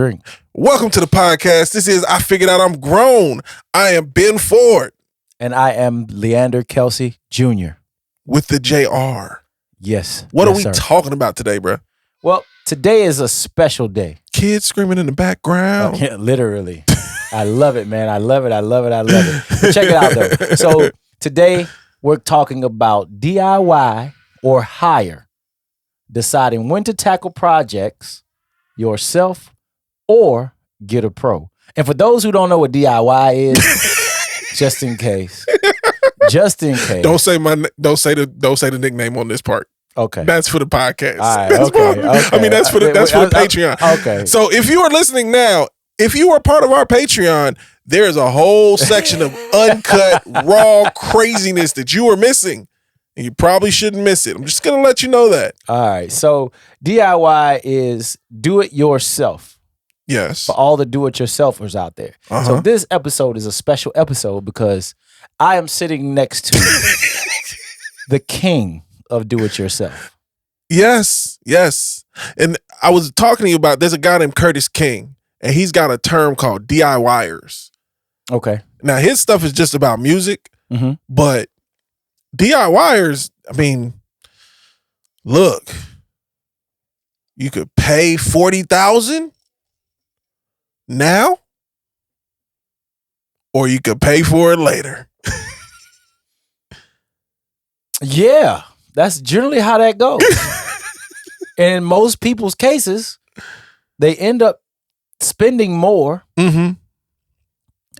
Drink. Welcome to the podcast. This is I Figured Out I'm Grown. I am Ben Ford. And I am Leander Kelsey Jr. With the JR. Yes. What yes, are we sir. talking about today, bro? Well, today is a special day. Kids screaming in the background. Yeah, literally. I love it, man. I love it. But check it out, though. So today we're talking about DIY or hire. Deciding when to tackle projects yourself or get a pro. And for those who don't know what DIY is, just in case. Don't say the nickname on this part. Okay. That's for the podcast. All right, that's okay. I mean, that's for the Patreon. Okay. So if you are listening now, if you are part of our Patreon, there's a whole section of uncut, raw craziness that you are missing. And you probably shouldn't miss it. I'm just going to let you know that. All right. So DIY is do it yourself. Yes. For all the do-it-yourselfers out there. Uh-huh. So this episode is a special episode because I am sitting next to the king of do-it-yourself. Yes. And I was talking to you about, there's a guy named Curtis King, and he's got a term called DIYers. Okay. Now, his stuff is just about music, but DIYers, I mean, look, you could pay $40,000 now, or you could pay for it later. Yeah, that's generally how that goes. And in most people's cases, they end up spending more and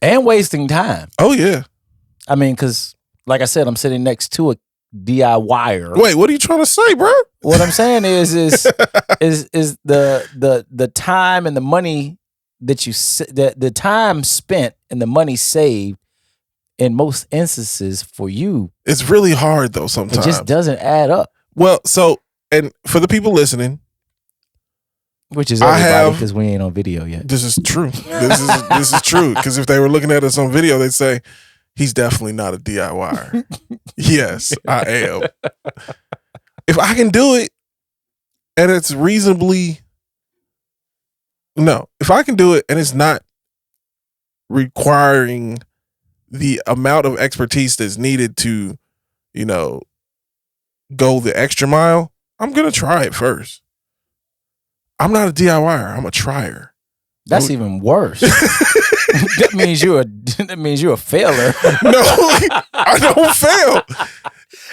wasting time. Oh, yeah. I mean, because like I said, I'm sitting next to a DIYer. Wait, what are you trying to say, bro? What I'm saying is the time and the money that the time spent and the money saved in most instances for you. It's really hard though sometimes. It just doesn't add up. Well, so, and for the people listening, which is everybody because we ain't on video yet. This is true. This is true. Because if they were looking at us on video, they'd say, he's definitely not a DIYer. Yes, I am. If I can do it and it's if I can do it and it's not requiring the amount of expertise that's needed to, go the extra mile, I'm going to try it first. I'm not a DIYer. I'm a trier. That's even worse. That means you're a failure. No, I don't fail.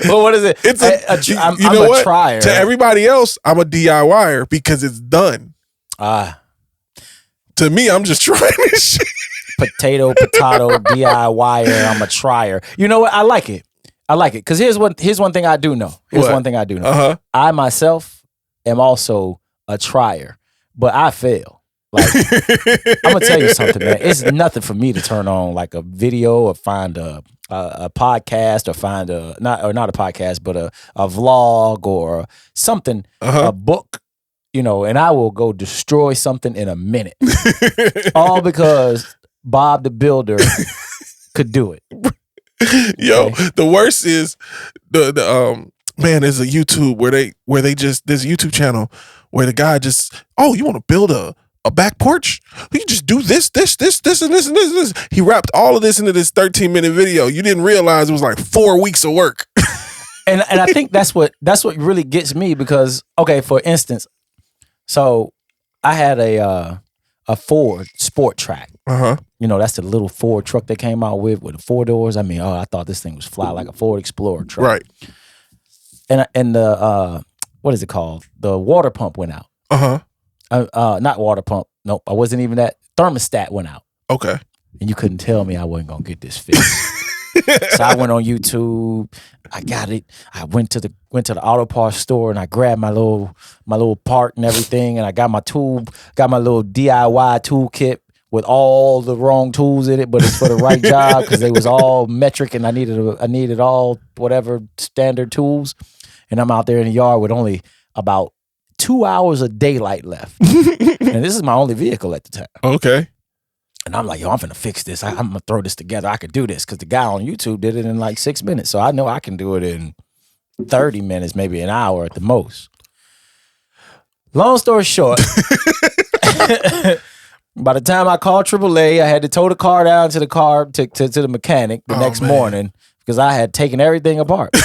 Well, what is it? I'm a trier. To everybody else, I'm a DIYer because it's done. To me, I'm just trying this shit. Potato, DIYer. I'm a trier. You know what? I like it. Because here's one thing I do know. I myself am also a trier, but I fail. Like, I'm gonna tell you something, man. It's nothing for me to turn on like a video or find a podcast or find not a podcast, but a vlog or something, a book, and I will go destroy something in a minute, all because Bob the Builder could do it. Yo, the worst is the there's a YouTube where they just, there's a YouTube channel where the guy just, you want to build a back porch? You just do this, and this. He wrapped all of this into this 13-minute video. You didn't realize it was like 4 weeks of work. and I think that's what really gets me because, okay, for instance, so I had a Ford Sport Track. That's the little Ford truck they came out with the 4 doors. I mean, I thought this thing was fly like a Ford Explorer truck. Right. And the what is it called? The water pump went out. Not water pump. Nope, I wasn't even that. Thermostat went out. Okay. And you couldn't tell me I wasn't gonna get this fixed. So I went on YouTube. I got it. I went to the auto parts store and I grabbed my little part and everything, and I got my little DIY toolkit with all the wrong tools in it, but it's for the right job because they was all metric and I needed all whatever standard tools. And I'm out there in the yard with only about 2 hours of daylight left. And this is my only vehicle at the time. Okay. And I'm like, I'm finna fix this. I'm gonna throw this together. I could do this because the guy on YouTube did it in like 6 minutes. So I know I can do it in 30 minutes, maybe an hour at the most. Long story short, By the time I called AAA, I had to tow the car down to the to the mechanic the next morning because I had taken everything apart.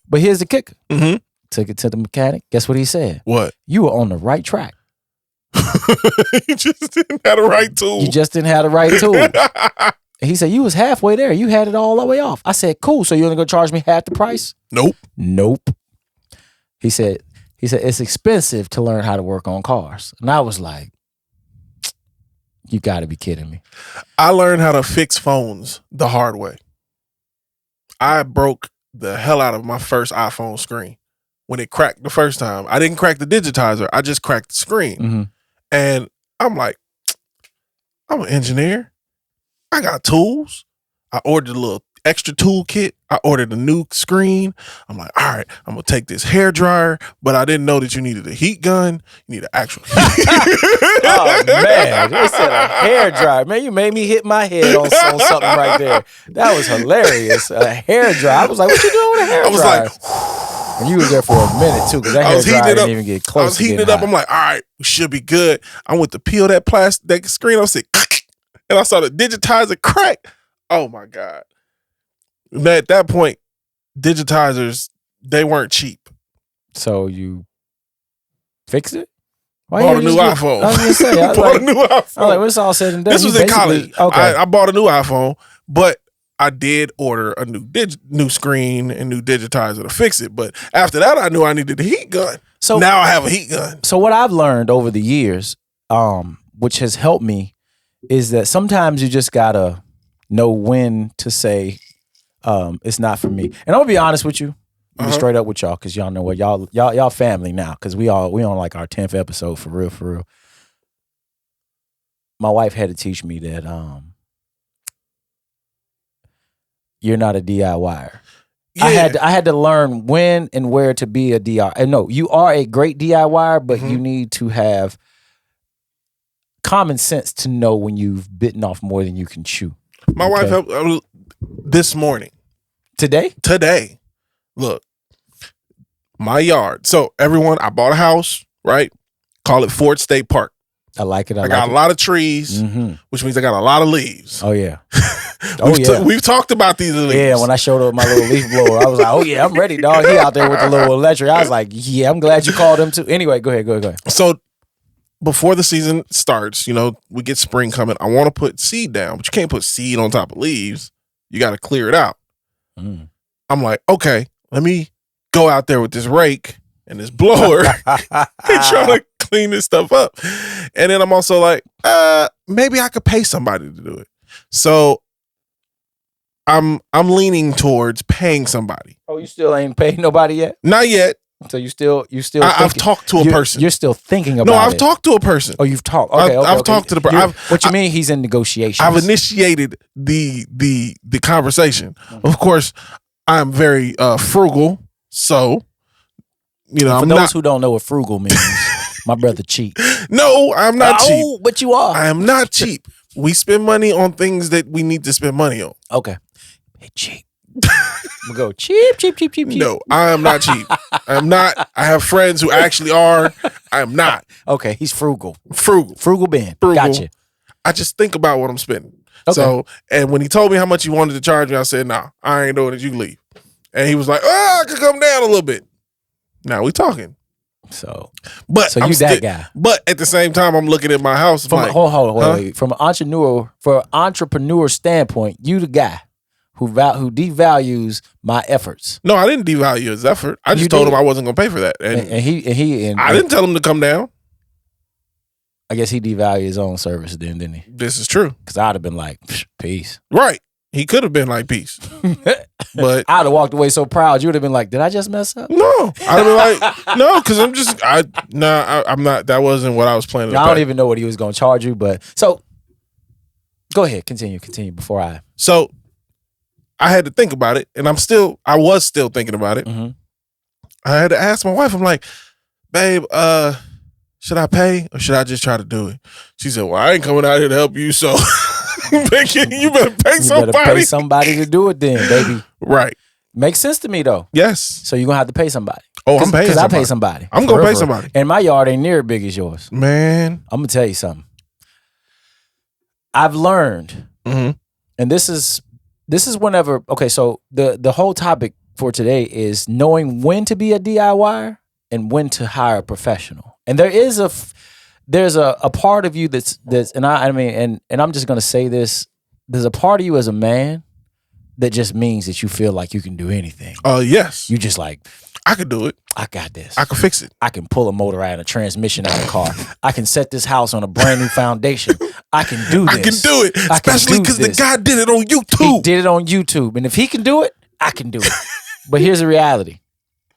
But here's the kicker. Mm-hmm. Took it to the mechanic. Guess what he said? What? You were on the right track. You just didn't have the right tool. You just didn't have the right tool. He said, you was halfway there. You had it all the way off. I said, cool. So you're only going to charge me half the price? Nope. He said, it's expensive to learn how to work on cars. And I was like, you got to be kidding me. I learned how to fix phones the hard way. I broke the hell out of my first iPhone screen when it cracked the first time. I didn't crack the digitizer. I just cracked the screen. Mm-hmm. And I'm like, I'm an engineer. I got tools. I ordered a little extra tool kit. I ordered a new screen. I'm like, all right, I'm going to take this hair dryer, but I didn't know that you needed a heat gun. You need an actual Oh, man. They said a hair dryer. Man, you made me hit my head on something right there. That was hilarious. A hair dryer. I was like, what you doing with a hair dryer? I was like, and you was there for a minute, too, because that hair dryer didn't even get close. I was heating it up. I'm like, all right, we should be good. I went to peel that plastic screen. I was like, and I saw the digitizer crack. Oh, my God. At that point, digitizers, they weren't cheap. So you fixed it? Bought a new iPhone. I was going to say. I bought a new iPhone. I was like, when it's all said and done. This was in college. Okay. I bought a new iPhone, but I did order a new screen and new digitizer to fix it. But after that, I knew I needed a heat gun. So now I have a heat gun. So what I've learned over the years, which has helped me, is that sometimes you just gotta know when to say it's not for me. And I'm gonna be honest with you, be straight up with y'all, because y'all know what y'all family now, because we on like our 10th episode for real. My wife had to teach me that you're not a DIYer. Yeah. I had to learn when and where to be a DIY. And no, you are a great DIYer, but you need to have common sense to know when you've bitten off more than you can chew. My wife helped this morning. Today. Look, my yard. So everyone, I bought a house, right? Call it Ford State Park. I like it. I got a lot of trees, which means I got a lot of leaves. Oh, yeah. We've talked about these leaves. Yeah, when I showed up my little leaf blower, I was like, oh, yeah, I'm ready, dog. He out there with the little electric. I was like, yeah, I'm glad you called him, too. Anyway, go ahead. So before the season starts, we get spring coming. I want to put seed down, but you can't put seed on top of leaves. You got to clear it out. I'm like, okay, let me go out there with this rake and this blower and try to clean this stuff up. And then I'm also like, maybe I could pay somebody to do it. So I'm leaning towards paying somebody. Oh, you still ain't paid nobody yet? Not yet. So you still. I've talked to a person. You're still thinking about it. No, I've talked to a person. Oh, you've talked. Okay, I've talked to the person. What you mean? He's in negotiations. I've initiated the conversation. Of course, I'm very frugal. So, for those who don't know what frugal means, my brother cheap. No, I'm not cheap. Oh, but you are. I am not cheap. We spend money on things that we need to spend money on. Okay. Hey, cheap. We go cheap. No, I am not cheap. I'm not. I have friends who actually are. I am not. Okay, he's frugal. Frugal Ben. Frugal. Gotcha. I just think about what I'm spending. Okay. So, and when he told me how much he wanted to charge me, I said, nah, I ain't doing it. You leave. And he was like, I could come down a little bit. Now we talking. So I'm you that guy. But at the same time, I'm looking at my house. Hold on. Wait. From an entrepreneur standpoint, you the guy who devalues my efforts. No, I didn't devalue his effort. I just told him I wasn't going to pay for that. And I didn't tell him to come down. I guess he devalued his own service then, didn't he? This is true. Because I'd have been like, peace. Right. He could have been like, peace. But I'd have walked away so proud. You would have been like, did I just mess up? No. I'd have been like, no, because I'm not, that wasn't what I was planning. I don't even know what he was going to charge you, but so go ahead. Continue before I. So I had to think about it, and I was still thinking about it. Mm-hmm. I had to ask my wife, I'm like, babe, should I pay or should I just try to do it? She said, well, I ain't coming out here to help you, so you better pay somebody. You better pay somebody to do it then, baby. Right. Makes sense to me, though. Yes. So you're going to have to pay somebody. Oh, I'm paying somebody. Because I pay somebody. I'm going to pay somebody. And my yard ain't near as big as yours. Man. I'm going to tell you something. I've learned, and this is whenever. Okay, so the whole topic for today is knowing when to be a DIYer and when to hire a professional. And there's a part of you that's and I mean and I'm just gonna say this. There's a part of you as a man that just means that you feel like you can do anything. Yes. You just like, I can do it. I got this. I can fix it. I can pull a motor out and a transmission out of a car. I can set this house on a brand new foundation. I can do this. I can do it. Especially because the guy did it on YouTube. He did it on YouTube. And if he can do it, I can do it. But here's the reality.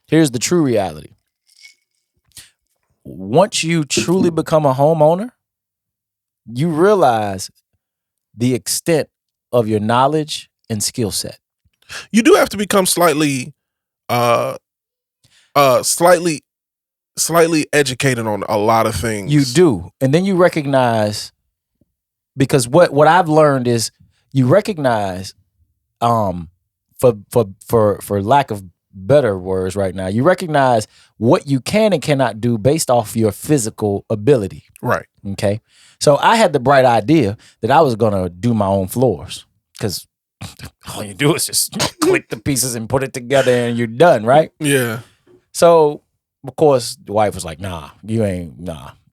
Here's the true reality. Once you truly become a homeowner, you realize the extent of your knowledge and skill set. You do have to become slightly educated on a lot of things. You do. And then you recognize, because what I've learned is you recognize, for lack of better words right now, you recognize what you can and cannot do based off your physical ability. Right. Okay. So I had the bright idea that I was going to do my own floors, because all you do is just click the pieces and put it together and you're done, right? Yeah. So, of course, the wife was like, nah.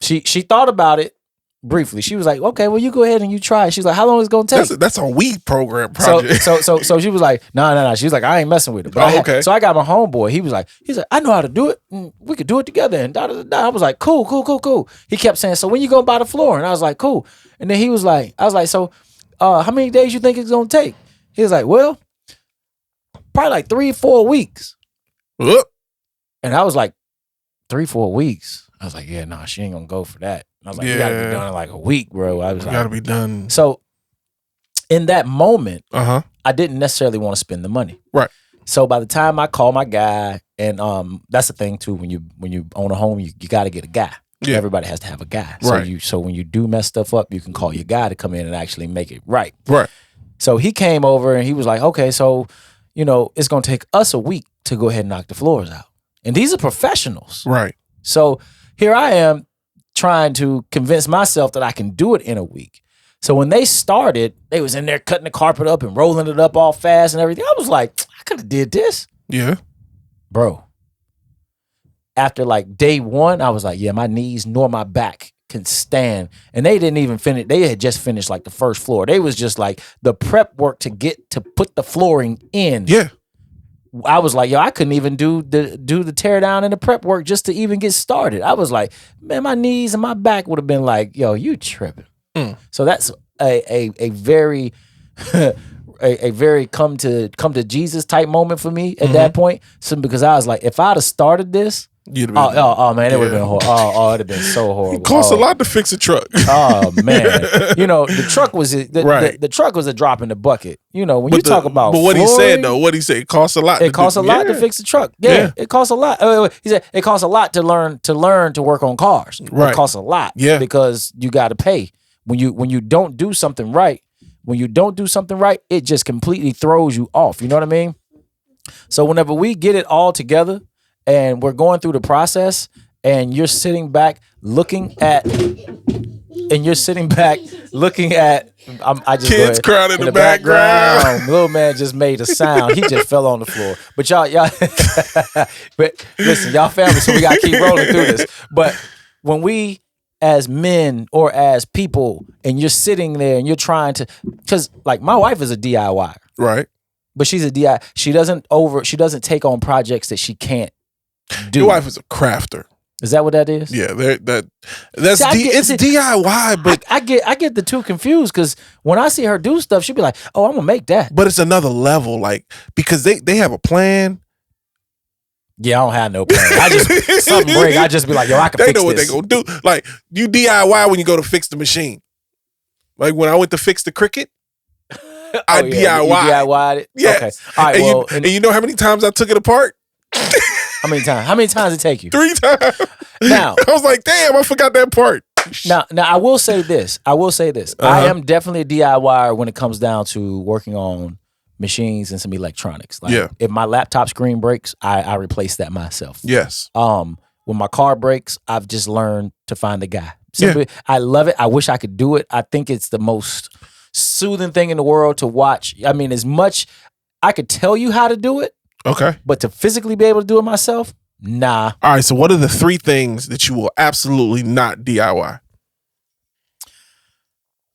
She thought about it briefly. She was like, okay, well, you go ahead and you try. She's like, how long is it going to take? That's a weed program project. So she was like, no. She was like, I ain't messing with it. But okay. So I got my homeboy. He's like, I know how to do it. And we could do it together. And I was like, cool. He kept saying, so when you going to buy the floor? And I was like, cool. And then I was like, so how many days you think it's going to take? He was like, well, probably like 3-4 weeks. And I was like, 3-4 weeks? I was like, yeah, no, she ain't going to go for that. I was like, you got to be done in like a week, bro. I was like, got to be done. So in that moment, I didn't necessarily want to spend the money. Right. So by the time I call my guy, and that's the thing too, when you own a home, you got to get a guy. Yeah. Everybody has to have a guy. Right. So when you do mess stuff up, you can call your guy to come in and actually make it right. Right. So he came over and he was like, okay, so, it's going to take us a week to go ahead and knock the floors out. And these are professionals. Right. So here I am trying to convince myself that I can do it in a week. So when they started, they was in there cutting the carpet up and rolling it up all fast and everything. I was like, I could have did this. Yeah. Bro. After like day one, I was like, yeah, my knees nor my back can stand. And they didn't even finish. They had just finished like the first floor. They was just like the prep work to put the flooring in. Yeah. I was like, yo, I couldn't even do the tear down and the prep work just to even get started. I was like, man, my knees and my back would have been like, yo, you tripping. So that's a very a very come to Jesus type moment for me at that point. So because I was like, if I'd have started this, man, it would have been horrible. It'd have been so horrible. It costs a lot to fix a truck. Oh man, the truck was the truck was a drop in the bucket. When you talk about, but what he said though, what he said, it costs a lot. It costs a lot to fix the truck. Yeah, it costs a lot. He said it costs a lot to learn to work on cars. Right, it costs a lot. Yeah, because you got to pay when you don't do something right. When you don't do something right, it just completely throws you off. You know what I mean? So whenever we get it all together and we're going through the process and you're sitting back looking at I just kids crying in the background. Little man just made a sound. He just fell on the floor. But y'all but listen, y'all family, so we gotta keep rolling through this. But when we as men or as people and you're sitting there and you're trying to, because like my wife is a DIY. Right. But she's a DIY. She doesn't take on projects that she can't do. Your wife is a crafter. Is that what that is? Yeah, it's DIY, but I get the two confused because when I see her do stuff, she'll be like, "Oh, I'm gonna make that." But it's another level, like because they have a plan. Yeah, I don't have no plan. I just something break. I just be like, "Yo, I can fix this." They know what they gonna do. Like you DIY when you go to fix the machine. Like when I went to fix the Cricut, I DIY. You DIY'd it. Yeah. Okay. All right. And you know how many times I took it apart? How many times? How many times did it take you? 3 times. Now I was like, damn, I forgot that part. Now I will say this. I am definitely a DIYer when it comes down to working on machines and some electronics. Like if my laptop screen breaks, I replace that myself. Yes. When my car breaks, I've just learned to find a guy. Simply, I love it. I wish I could do it. I think it's the most soothing thing in the world to watch. I mean, as much I could tell you how to do it. Okay. But to physically be able to do it myself, nah. All right. So what are the 3 things that you will absolutely not DIY?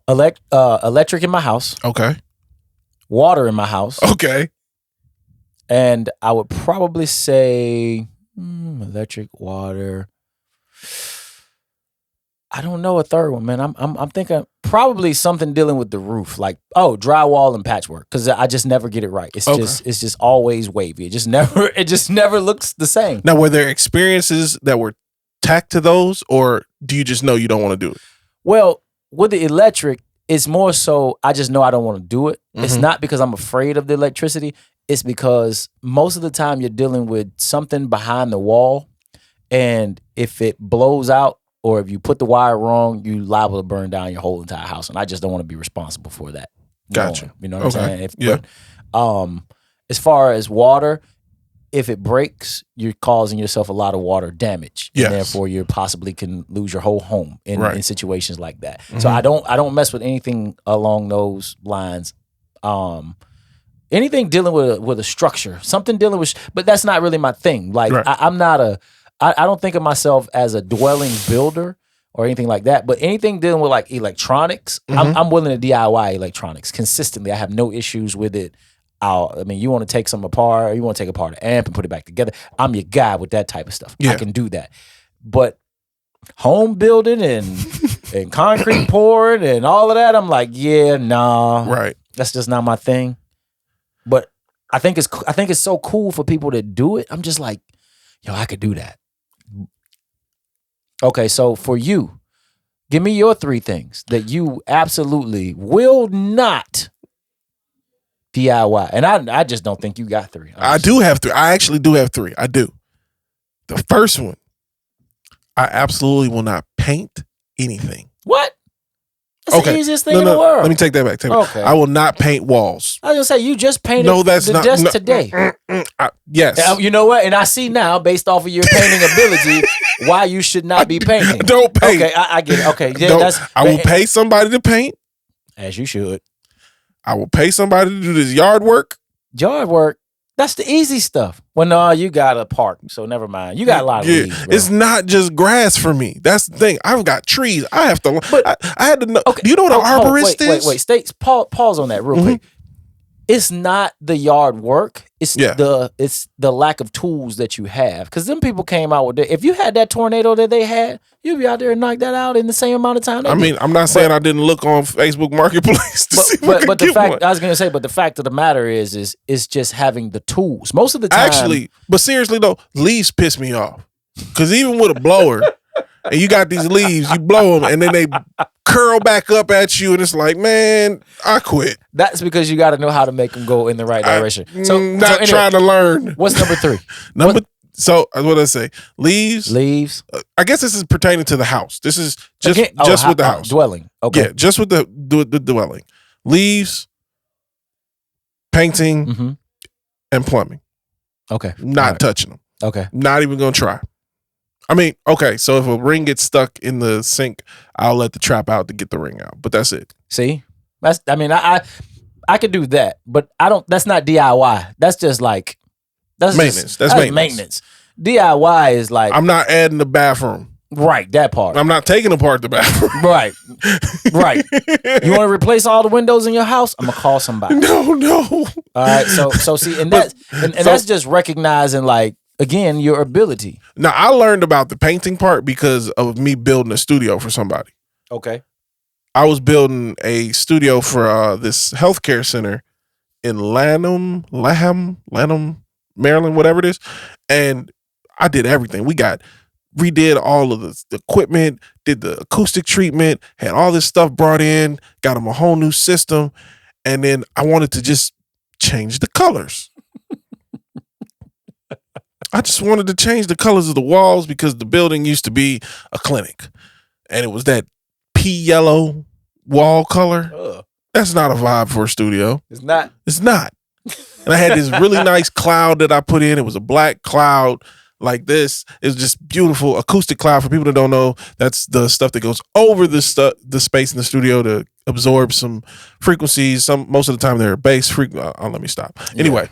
Electric in my house. Okay. Water in my house. Okay. And I would probably say electric, water. I don't know a third one, man. I'm thinking probably something dealing with the roof, like drywall and patchwork, because I just never get it right. It's just always wavy. It just never looks the same. Now, were there experiences that were tacked to those, or do you just know you don't want to do it? Well, with the electric, it's more so I just know I don't want to do it. It's not because I'm afraid of the electricity. It's because most of the time you're dealing with something behind the wall, and if it blows out, or if you put the wire wrong, you liable to burn down your whole entire house. And I just don't want to be responsible for that. Gotcha. You know what I'm saying? But, as far as water, if it breaks, you're causing yourself a lot of water damage. Yes. And therefore you possibly can lose your whole home in situations like that. So I don't mess with anything along those lines. Anything dealing with a structure, something dealing with, but that's not really my thing. Like I don't think of myself as a dwelling builder or anything like that, but anything dealing with like electronics, I'm willing to DIY electronics consistently. I have no issues with it. You want to take some apart, you want to take apart an amp and put it back together. I'm your guy with that type of stuff. I can do that. But home building and concrete pouring and all of that, I'm like, nah. Right. That's just not my thing. But I think it's so cool for people that do it. I'm just like, yo, I could do that. Okay, so for you, give me your 3 things that you absolutely will not DIY. And I just don't think you got 3. Honestly. I do have 3. I actually do have 3. I do. The first one, I absolutely will not paint anything. What? That's the easiest thing in the world. Let me take that back. Okay. I will not paint walls. I was going to say, you just painted the desk today. Yes. You know what? And I see now, based off of your painting ability, why you should not be painting. Don't paint. Okay, I get it. Okay. Yeah, I will pay somebody to paint. As you should. I will pay somebody to do this yard work. Yard work? That's the easy stuff. Well, no, you got a park, so never mind. You got a lot of leaves, bro. It's not just grass for me. That's the thing. I've got trees. I have to. I had to know. Okay. Do you know what an arborist is? Wait. Pause on that real quick. It's not the yard work. It's the lack of tools that you have. Because them people came out with it. If you had that tornado that they had, you'd be out there and knock that out in the same amount of time. I'm not saying I didn't look on Facebook Marketplace to see if I could get one. I was going to say, but the fact of the matter is just having the tools. Most of the time. Actually, but seriously though, leaves piss me off. Because even with a blower, and you got these leaves, you blow them, and then they curl back up at you, and it's like, man, I quit. That's because you got to know how to make them go in the right direction. Trying to learn. What's number 3? So what did I say? Leaves. I guess this is pertaining to the house. This is just with the house. Dwelling. Okay. Yeah, just with the dwelling. Leaves, painting, and plumbing. Okay. Not touching them. Okay. Not even gonna try. I mean, okay, so if a ring gets stuck in the sink, I'll let the trap out to get the ring out. But that's it. See? I could do that, but that's not DIY. That's just like maintenance. That's maintenance. DIY is like I'm not adding the bathroom. Right, that part. I'm not taking apart the bathroom. Right. You want to replace all the windows in your house? I'm gonna call somebody. No. All right. So see, and that's just recognizing, like, again, your ability. Now, I learned about the painting part because of me building a studio for somebody. Okay. I was building a studio for this healthcare center in Lanham, Maryland, whatever it is. And I did everything. Redid all of the equipment, did the acoustic treatment, had all this stuff brought in, got them a whole new system. And then I wanted to just change the colors. I just wanted to change the colors of the walls because the building used to be a clinic. And it was that pea yellow wall color. Ugh. That's not a vibe for a studio. It's not. And I had this really nice cloud that I put in. It was a black cloud, like this. It's just beautiful. Acoustic cloud, for people that don't know, that's the stuff that goes over the space in the studio to absorb some frequencies. Most of the time they're bass let me stop. Anyway.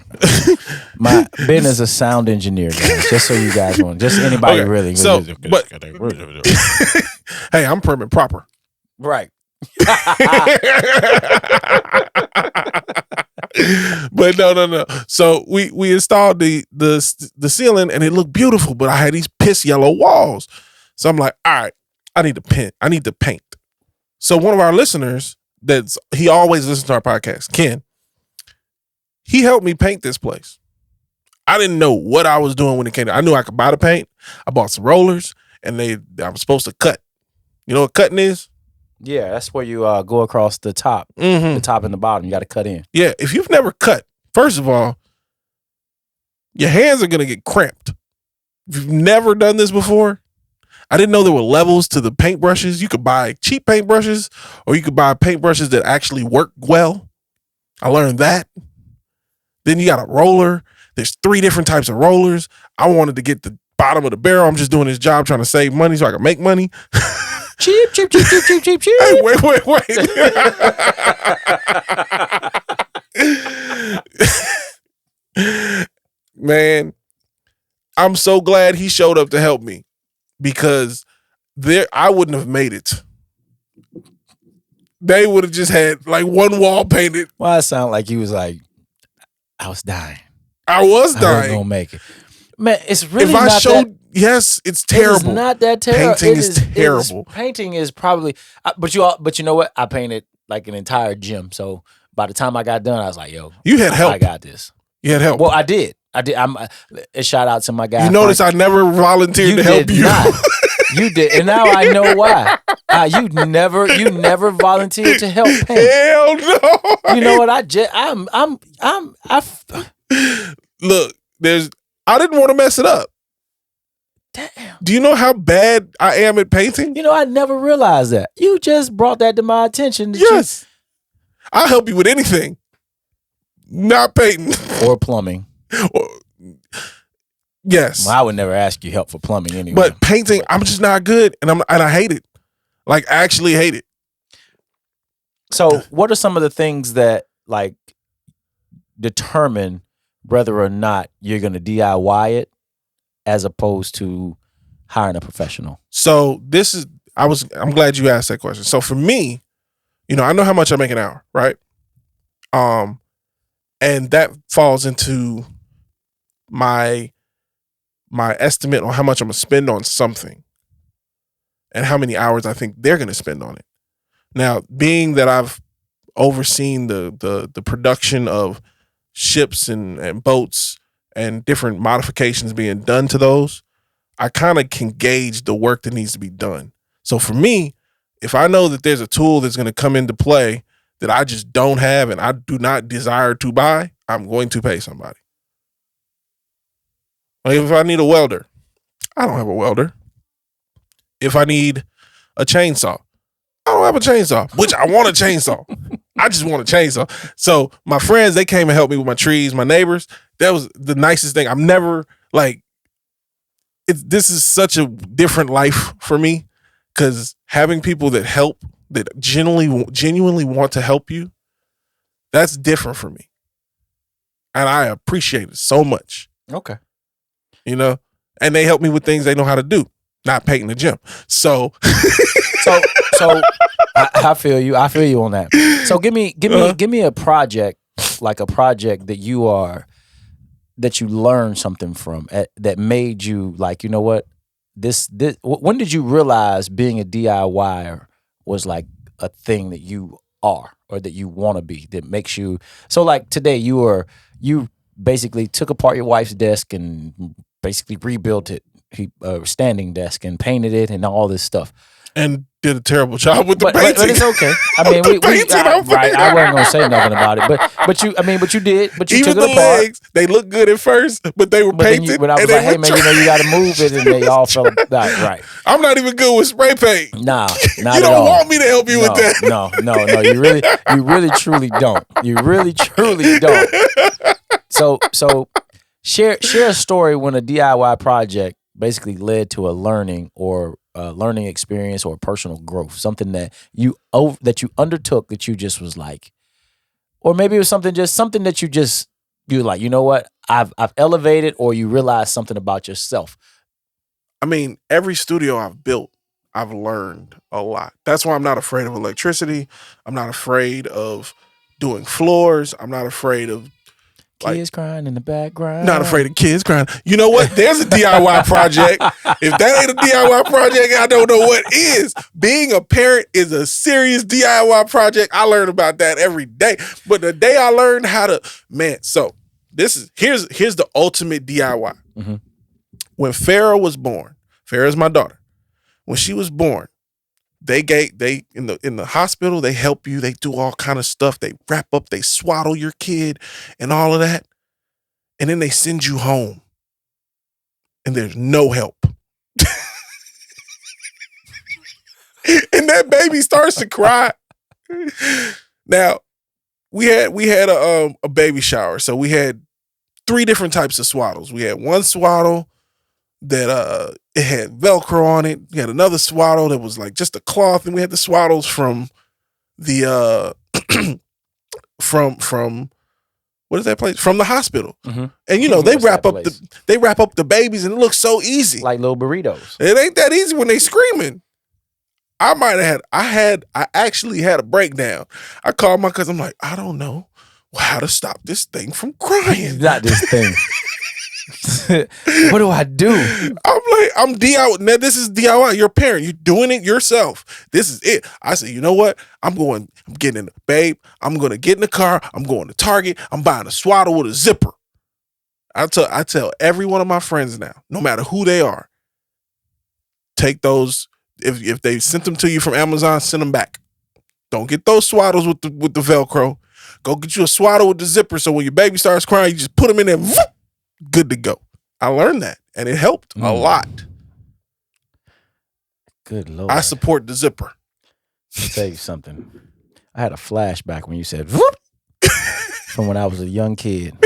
Ben is a sound engineer, guys, just so you guys want. Just anybody really. So, but, hey, I'm prim and proper. Right. But no. So we installed the ceiling and it looked beautiful, but I had these piss yellow walls. So I'm like, all right, I need to paint. So one of our listeners, he always listens to our podcast, Ken, he helped me paint this place. I didn't know what I was doing when it came to. I knew I could buy the paint. I bought some rollers, and I was supposed to cut. You know what cutting is? Yeah, that's where you go across the top, the top and the bottom. You got to cut in. Yeah, if you've never cut, first of all, your hands are gonna get cramped. If you've never done this before, I didn't know there were levels to the paintbrushes. You could buy cheap paintbrushes, or you could buy paintbrushes that actually work well. I learned that. Then you got a roller. There's 3 different types of rollers. I wanted to get the bottom of the barrel. I'm just doing this job trying to save money so I can make money. Cheap. Hey, wait. Man, I'm so glad he showed up to help me, because I wouldn't have made it. They would have just had like one wall painted. Well, it sounded like he was like, I was dying. I was dying. I wasn't gonna make it. Man, it's really yes, it's terrible. It's not that terrible. Painting is terrible. Painting is probably, but you know what? I painted like an entire gym. So by the time I got done, I was like, yo, you had help. I got this. You had help. Well, I did. I'm a shout out to my guy. You notice I never volunteered to help you. You did, and now I know why. You never volunteered to help paint. Hell no. You know what? I look. I didn't want to mess it up. Damn. Do you know how bad I am at painting? You know, I never realized that. You just brought that to my attention. Yes. I'll help you with anything. Not painting. Or plumbing. Yes. Well, I would never ask you help for plumbing anyway. But painting, I'm just not good, and I hate it. Like, actually hate it. So, what are some of the things that like determine whether or not you're going to DIY it as opposed to hiring a professional? So I'm glad you asked that question. So for me, I know how much I make an hour, right? And that falls into my estimate on how much I'm gonna spend on something and how many hours I think they're gonna spend on it. Now, being that I've overseen the production of ships and boats and different modifications being done to those, I kind of can gauge the work that needs to be done. So for me, if I know that there's a tool that's going to come into play that I just don't have and I do not desire to buy, I'm going to pay somebody. Like if I need a welder, I don't have a welder. If I need a chainsaw, I don't have a chainsaw, which I want a chainsaw. I just want a chainsaw. So my friends, they came and helped me with my trees, my neighbors. That was the nicest thing. I'm never like, this is such a different life for me, because having people that help, that genuinely want to help you, that's different for me. And I appreciate it so much. Okay. And they help me with things they know how to do, not painting the gym. So I feel you. I feel you on that. So give me a project, like a project that you learned something from, that made you like, you know what, this when did you realize being a DIYer was like a thing that you are or that you want to be, that makes you, so like today you basically took apart your wife's desk and basically rebuilt it, standing desk, and painted it and all this stuff. And did a terrible job with the painting. But it's okay. I mean, I wasn't gonna say nothing about it, but you did. But you even took it the apart. legs, they looked good at first, but they were painted. When I was like, hey man, you got to move it, and they all fell apart. Right. I'm not even good with spray paint. Nah, not you at don't all. want me to help you with that. No. You really truly don't. You really truly don't. So Share a story when a DIY project basically led to a learning or a learning experience or personal growth. Something that you undertook that you just was like, or maybe it was something that you like, you know what? I've elevated, or you realized something about yourself. I mean, every studio I've built, I've learned a lot. That's why I'm not afraid of electricity. I'm not afraid of doing floors. I'm not afraid of kids crying in the background. Not afraid of kids crying. You know what? There's a DIY project. If that ain't a DIY project, I don't know what is. Being a parent is a serious DIY project. I learn about that every day. But the day I learned how to, so here's the ultimate DIY. Mm-hmm. When Farrah was born, Farrah's my daughter. When she was born, they in the hospital, they help you, they do all kind of stuff. They wrap up, they swaddle your kid and all of that. And then they send you home. And there's no help. And that baby starts to cry. Now, we had a baby shower. So we had 3 different types of swaddles. We had one swaddle that it had Velcro on it. We had another swaddle that was like just a cloth, and we had the swaddles from the from what is that place? From the hospital. Mm-hmm. And you know, they wrap up the babies, and it looks so easy. Like little burritos. It ain't that easy when they screaming. I actually had a breakdown. I called my cousin. I'm like, I don't know how to stop this thing from crying. Not this thing. What do I do? I'm DIY. Now, this is DIY. You're a parent. You're doing it yourself. This is it. I said, you know what? I'm getting in the babe. I'm going to get in the car. I'm going to Target. I'm buying a swaddle with a zipper. I tell every one of my friends now, no matter who they are, take those. If they sent them to you from Amazon, send them back. Don't get those swaddles with the Velcro. Go get you a swaddle with the zipper, so when your baby starts crying, you just put them in there. Whoop, good to go. I learned that, and it helped a lot. Good Lord. I support the zipper. I'll tell you something. I had a flashback when you said whoop from when I was a young kid.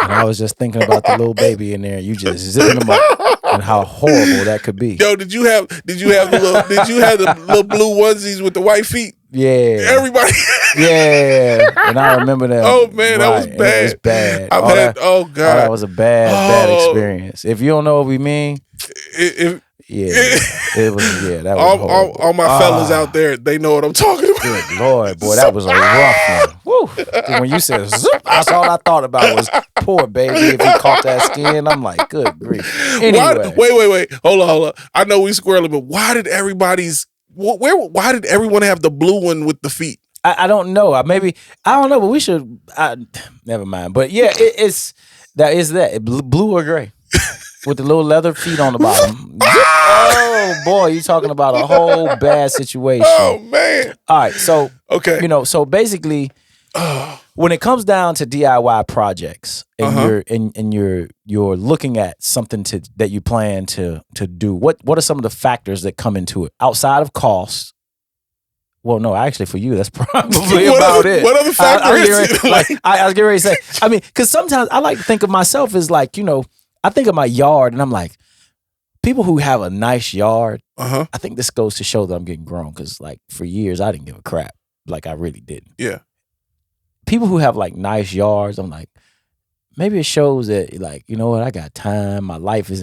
And I was just thinking about the little baby in there. You just zipping them up, and how horrible that could be. Yo, did you have the little blue onesies with the white feet? Yeah. Everybody. Yeah. And I remember that. Oh man, that was bad. It was bad. Oh God. That was a bad experience. If you don't know what we mean, it was horrible. All my fellas out there, they know what I'm talking about. Good Lord, boy, that was a rough one. Woo. When you said zoop, that's all I thought about was poor baby. If he caught that skin, I'm like, good grief. Anyway. Wait. Hold on. I know we squirreling, but why did everyone have the blue one with the feet? I don't know. I don't know, but we should. Never mind. But yeah, it's blue or gray with the little leather feet on the bottom. Oh boy, you're talking about a whole bad situation. Oh man. All right, so okay, so basically, when it comes down to DIY projects, and you're looking at something that you plan to do, what are some of the factors that come into it outside of cost? Well, no, actually, for you, that's probably about it. What other factors? I was getting ready to say. I mean, because sometimes I like to think of myself as like, I think of my yard, and I'm like, people who have a nice yard. I think this goes to show that I'm getting grown, because like for years I didn't give a crap, like I really didn't. Yeah. People who have like nice yards, I'm like, maybe it shows that, like, you know what, I got time. My life is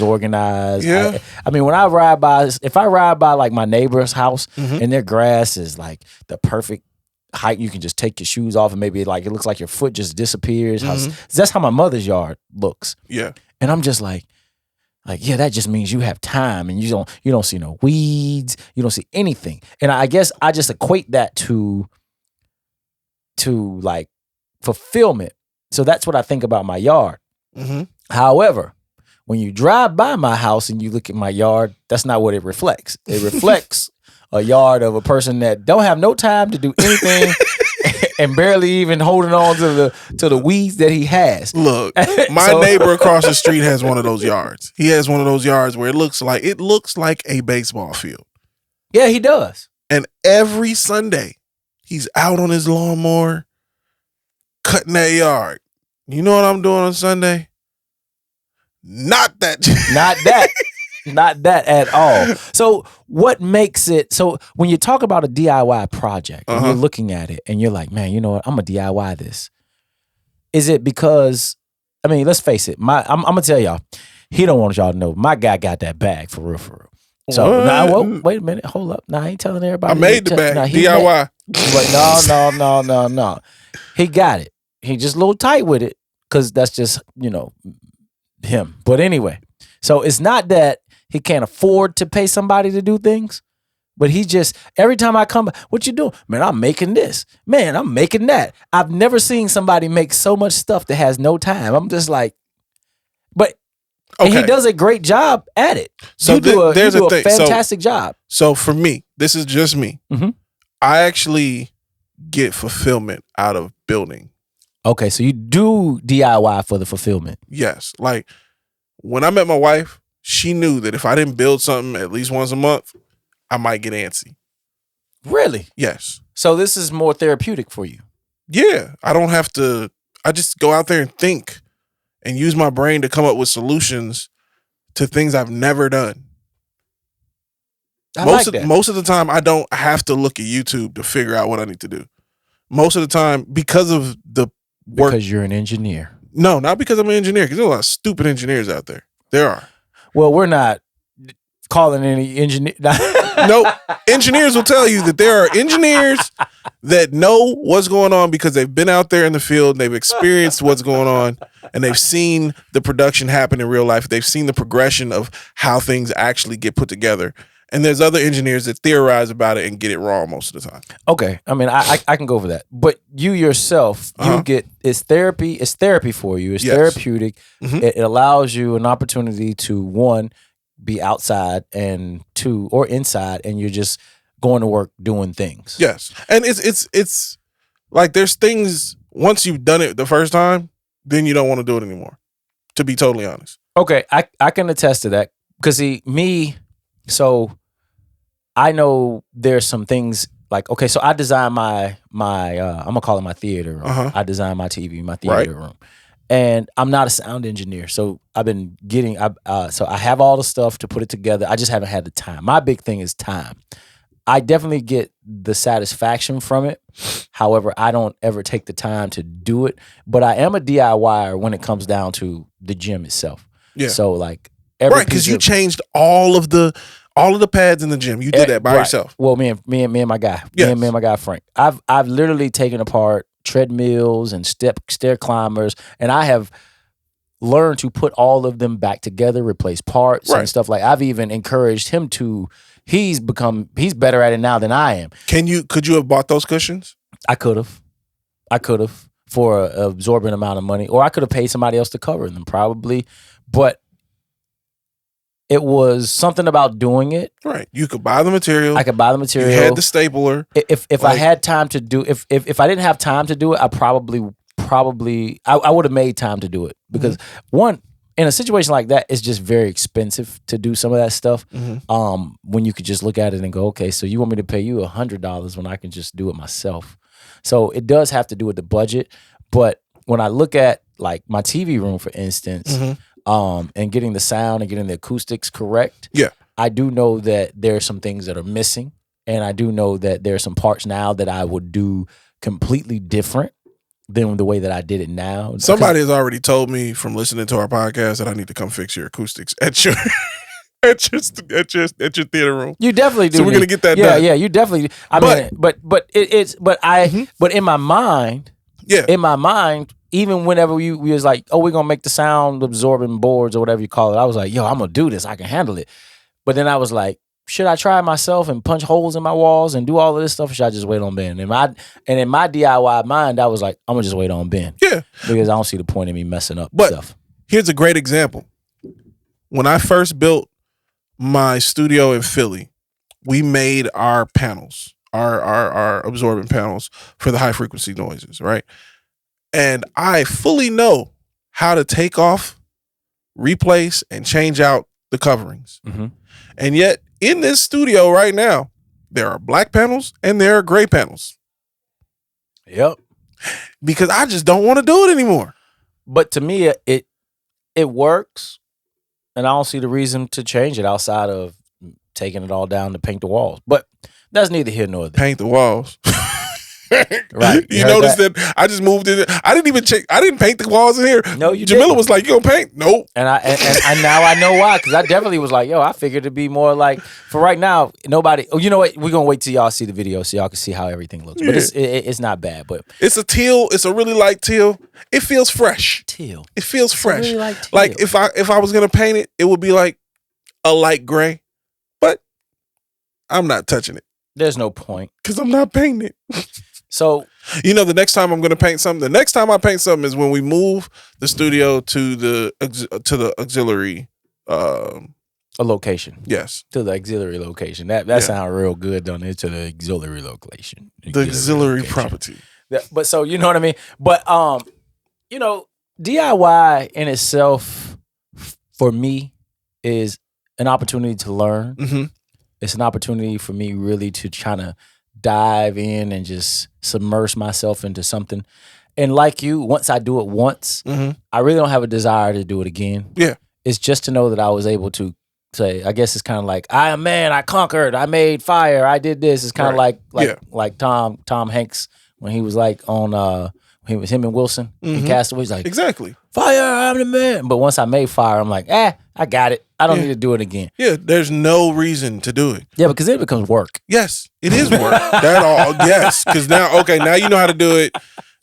organized. Yeah. I mean, if I ride by like my neighbor's house and their grass is like the perfect height, you can just take your shoes off and maybe like it looks like your foot just disappears. That's how my mother's yard looks. Yeah. And I'm just like, yeah, that just means you have time, and you don't see no weeds, you don't see anything. And I guess I just equate that to like fulfillment. So that's what I think about my yard. However, when you drive by my house and you look at my yard, that's not what it reflects. It reflects a yard of a person that don't have no time to do anything and barely even holding on to the weeds that he has. Look, my neighbor across the street has one of those yards. He has one of those yards where it looks like a baseball field. Yeah, he does. And every Sunday, he's out on his lawnmower, cutting that yard. You know what I'm doing on Sunday? Not that. Not that. Not that at all. So what makes it, so when you talk about a DIY project and you're looking at it and you're like, man, you know what, I'm gonna DIY this. Is it because, I mean, let's face it, I'm gonna tell y'all, he don't want y'all to know, my guy got that bag for real, for real. So now, wait a minute, hold up. Now I ain't telling everybody. I made the bag, DIY. But no. He got it. He just a little tight with it because that's just, him. But anyway, so it's not that he can't afford to pay somebody to do things, but he just, every time I come, what you doing? Man, I'm making this. Man, I'm making that. I've never seen somebody make so much stuff that has no time. I'm just like, but and he does a great job at it. So you do a fantastic job. So for me, this is just me. Mm-hmm. I actually get fulfillment out of building. Okay, so you do DIY for the fulfillment. Yes. Like when I met my wife, she knew that if I didn't build something at least once a month, I might get antsy. Really? Yes. So this is more therapeutic for you. Yeah. I don't have to, I just go out there and think and use my brain to come up with solutions to things I've never done. Most of the time, I don't have to look at YouTube to figure out what I need to do. Most of the time, because of the work. Because you're an engineer. No, not because I'm an engineer, because there's a lot of stupid engineers out there. There are. Well, we're not calling any engineer. No, engineers will tell you that there are engineers that know what's going on because they've been out there in the field, and they've experienced what's going on, and they've seen the production happen in real life. They've seen the progression of how things actually get put together. And there's other engineers that theorize about it and get it wrong most of the time. Okay. I mean, I can go for that. But you yourself, you get, it's therapy. It's therapy for you. It's therapeutic. Mm-hmm. It allows you an opportunity to, one, be outside, and two, or inside, and you're just going to work doing things. Yes. And it's like there's things, once you've done it the first time, then you don't want to do it anymore, to be totally honest. Okay. I can attest to that. Because so I know there's some things like, okay, so I designed my I'm gonna call it my theater room. I designed my TV, my theater room. And I'm not a sound engineer. So I've been getting so I have all the stuff to put it together. I just haven't had the time. My big thing is time. I definitely get the satisfaction from it. However, I don't ever take the time to do it. But I am a DIYer when it comes down to the gym itself. Yeah. So like right, because you changed all of the pads in the gym. You did that by yourself. Well, me and my guy, me and my guy Frank. I've literally taken apart treadmills and stair climbers, and I have learned to put all of them back together, replace parts and stuff. Like I've even encouraged him to. He's better at it now than I am. Could you have bought those cushions? I could have for an absorbent amount of money, or I could have paid somebody else to cover them, probably, but. It was something about doing it. Right. You could buy the material. I could buy the material. You had the stapler. If I had time to do, if I didn't have time to do it, I probably I would have made time to do it, because one, in a situation like that, it's just very expensive to do some of that stuff. When you could just look at it and go, okay, so you want me to pay you $100 when I can just do it myself. So it does have to do with the budget. But when I look at like my TV room, for instance, and getting the sound and getting the acoustics correct. Yeah. I do know that there are some things that are missing. And I do know that there are some parts now that I would do completely different than the way that I did it now. Somebody has already told me from listening to our podcast that I need to come fix your acoustics at your at your theater room. You definitely do. So we're gonna get that done. Yeah, you definitely. But in my mind, even whenever we was like, oh, we're gonna make the sound absorbing boards or whatever you call it, I was like, yo, I'm gonna do this. I can handle it. But then I was like, should I try it myself and punch holes in my walls and do all of this stuff, or should I just wait on Ben? And in my DIY mind, I was like, I'm gonna just wait on Ben. Yeah. Because I don't see the point in me messing up stuff. Here's a great example. When I first built my studio in Philly, we made our panels, our absorbent panels for the high frequency noises, right? And I fully know how to take off, replace, and change out the coverings. And yet, in this studio right now, there are black panels and there are gray panels. Yep. Because I just don't want to do it anymore. But to me, it works, and I don't see the reason to change it outside of taking it all down to paint the walls. But that's neither here nor there. Paint the walls. Right. You noticed that I just moved in. I didn't even check. I didn't paint the walls in here. No, you Jamila didn't. was like, "You gonna paint?" Nope. And I now I know why, because I definitely was like, yo, I figured it'd be more like, for right now, nobody. Oh, you know what? We're gonna wait till y'all see the video so y'all can see how everything looks. But it's not bad. But it's a teal. It's a really light teal. It feels fresh. Teal. It feels fresh. Really like teal. Like if I was gonna paint it, it would be like a light gray. But I'm not touching it. There's no point because I'm not painting it. So. You know, the next time I'm going to paint something, the next time I paint something is when we move the studio to the auxiliary. A location. Yes. To the auxiliary location. That sounds real good, don't it? To the auxiliary location. The auxiliary property. But so, you know what I mean? But, you know, DIY in itself, for me, is an opportunity to learn. Mm-hmm. It's an opportunity for me really to try to dive in and just submerge myself into something. And like you, once I do it once, I really don't have a desire to do it again. Yeah. It's just to know that I was able to say, I guess it's kind of like, I am man, I conquered, I made fire, I did this. It's kind of like Tom Hanks when he was like on he was him and Wilson in Castaway. He's like, exactly. Fire, I'm the man. But once I made fire, I'm like, I got it. I don't need to do it again. Yeah, there's no reason to do it. Yeah, because it becomes work. Yes, it is work. Yes, because now you know how to do it.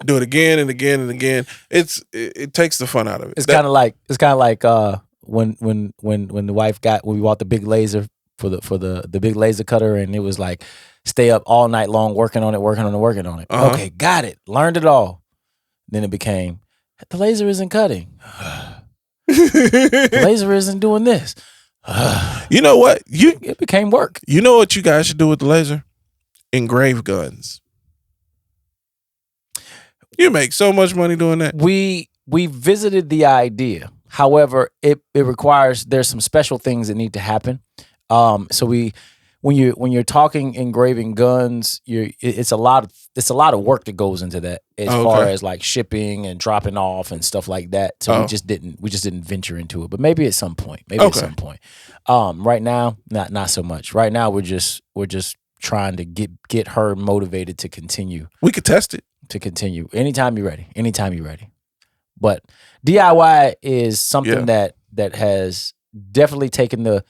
Do it again and again and again. It takes the fun out of it. It's kind of like when we bought the big laser for the big laser cutter, and it was like stay up all night long working on it. Okay, got it. Learned it all. Then it became the laser isn't cutting. The laser isn't doing this. You know what? It became work. You know what you guys should do with the laser? Engrave guns. You make so much money doing that. We visited the idea. However, it requires, there's some special things that need to happen. So when you're talking engraving guns, it's a lot of work that goes into that as far as like shipping and dropping off and stuff like that. So we just didn't venture into it. But maybe at some point. Right now, not so much. Right now we're just trying to get her motivated to continue. We could test it. To continue. Anytime you're ready. But DIY is something that has definitely taken the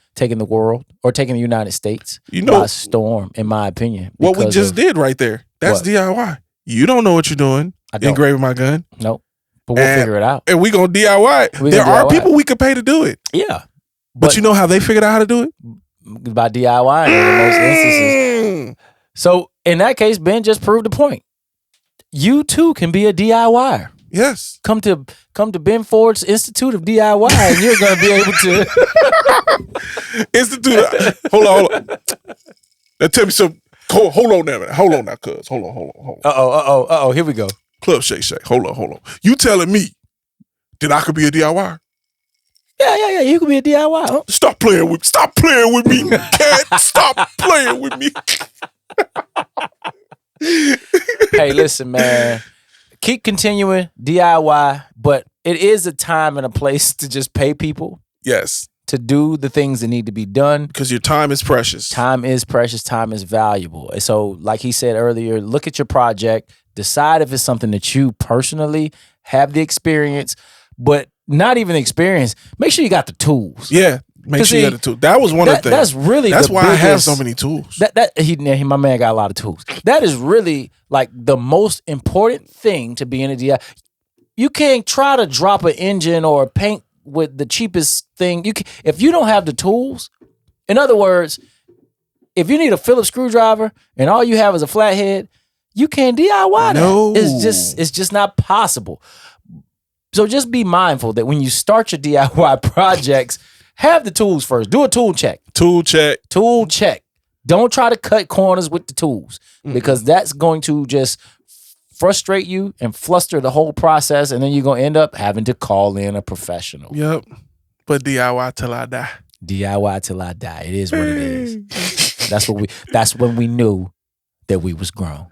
world or taken the United States by storm, in my opinion. What we just did right there. That's DIY. You don't know what you're doing. Engraving my gun. Nope. But we'll figure it out. And we gonna DIY. There are people we could pay to do it. Yeah. But you know how they figured out how to do it? By DIY in most instances. So in that case, Ben just proved the point. You too can be a DIYer. Yes. Come to Ben Ford's Institute of DIY, and you're going to be able to Institute. Hold on. Now tell me some. Hold on now. Hold on now, cuz. Hold on. Uh-oh. Here we go. Club Shake. Hold on. You telling me that I could be a DIYer? Yeah. You could be a DIY. Huh? Stop playing with me, cat. Stop playing with me. Hey, listen, man. Keep continuing DIY, but it is a time and a place to just pay people. Yes. To do the things that need to be done. Because your time is precious. Time is precious. Time is valuable. And so, like he said earlier, look at your project. Decide if it's something that you personally have the experience, but not even the experience. Make sure you got the tools. Yeah. Make sure you got the tools. That was one of the things. That's why I have so many tools. My man got a lot of tools. That is really like the most important thing to be in a DIY. You can't try to drop an engine or paint with the cheapest thing. If you don't have the tools, in other words, if you need a Phillips screwdriver and all you have is a flathead, you can't DIY that. No. It's just not possible. So just be mindful that when you start your DIY projects, have the tools first. Do a tool check. Tool check. Don't try to cut corners with the tools because that's going to just frustrate you and fluster the whole process, and then you're going to end up having to call in a professional. Yep. But DIY till I die. DIY till I die. It is what it is. That's when we knew that we was grown.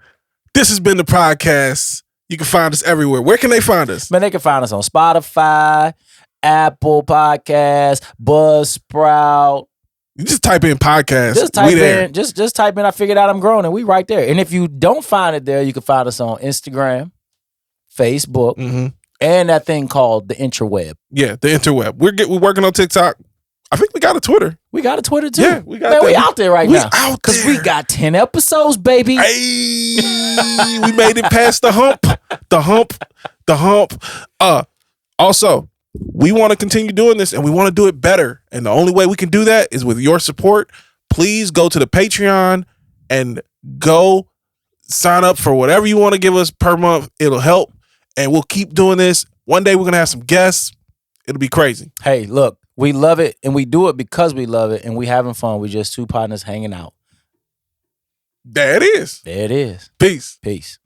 This has been the podcast. You can find us everywhere. Where can they find us? Man, they can find us on Spotify, Apple Podcasts, Buzzsprout. You just type in podcast. Just type in. Just type in. I figured out I'm grown, and we right there. And if you don't find it there, you can find us on Instagram, Facebook, and that thing called the interweb. Yeah, the interweb. We're working on TikTok. I think we got a Twitter. We got a Twitter too. Yeah, we got. Man, we out there right now. Out because we got 10 episodes, baby. Hey, we made it past the hump. The hump. Also, we want to continue doing this, and we want to do it better. And the only way we can do that is with your support. Please go to the Patreon and go sign up for whatever you want to give us per month. It'll help, and we'll keep doing this. One day we're gonna have some guests. It'll be crazy. Hey, look. We love it, and we do it because we love it, and we having fun. We just two partners hanging out. There it is. There it is. Peace. Peace.